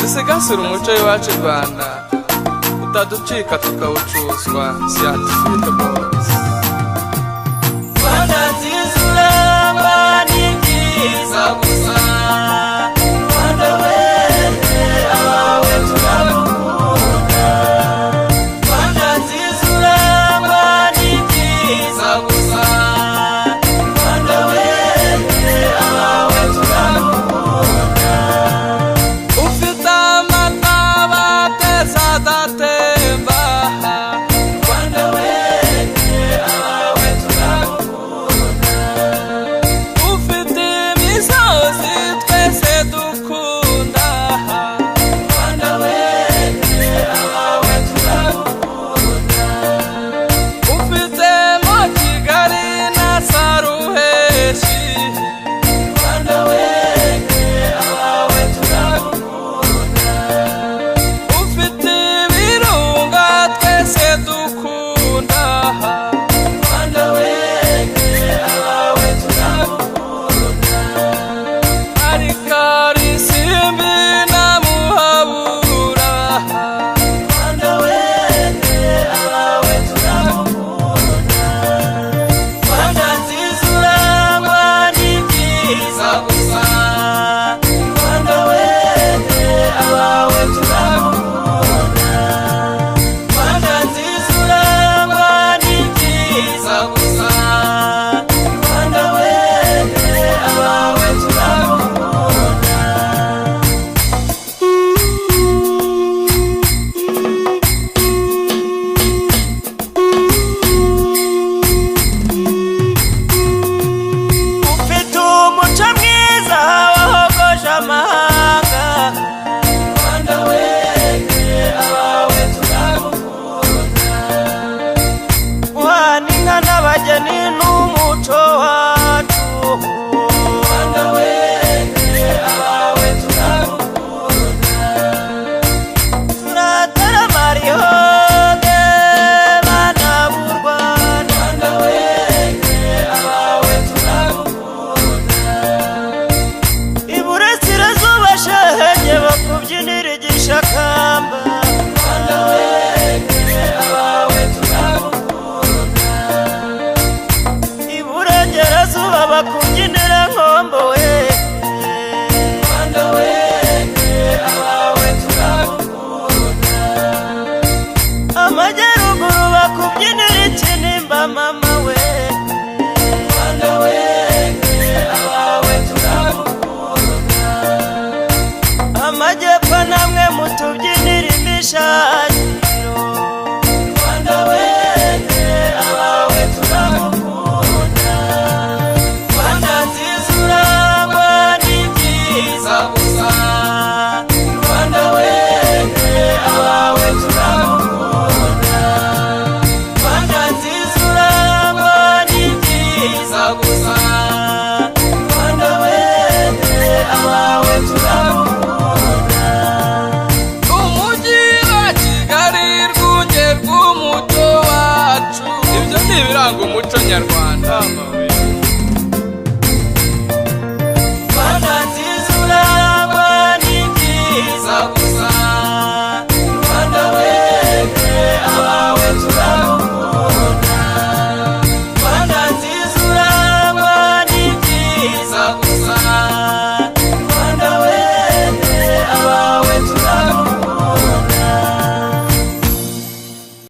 dusigasire umuco w'iwacu Rwanda utaducika tukawucuzwa scientifique boys. Rwanda nziza uramba ni byiza gusa, Rwanda wese abawe turagukunda. Rwanda nziza uramba ni byiza gusa, Rwanda wese abawe turagukunda. Ufite amata bateza adatemba, Rwanda wese abawe turagukunda. Ufite imisozi twese dukunda, Rwanda wese abawe turagukunda. Ufitemo Kigali na Saruheshi, Rwanda wese abawe turagukunda. Ufite ibirunga twese dukunda, Rwanda wese abawe turagukunda. Hari Karisimbi na Muhabura, Rwanda wese abawe turagukunda. Rwanda nziza urangwa n'ibyiza gusa, Rwanda wese abawe turagukunda. Rwanda nziza urangwa n'ibyiza gusa, Rwanda wese abawe turagukunda. Ufite umuco mwiza wahogoje amahanga, Rwanda wese abawe turagukunda. Guhana inka n'abageni n'umuco wacu, Rwanda wese abawe turagukunda. Turatarama rihoge bana b'u Rwanda, Rwanda wese abawe turagukunda. Iburasirazuba shenge bakubyinira igishakamba, Rwanda wese abawe turagukunda. Iburengerazuba bakubyinira nkombowe, Rwanda wese abawe turagukunda. Amajyaruguru bakubyinira ikinimba mama we, Rwanda wese abawe turagukunda. Amajyepfo namwe mutubyi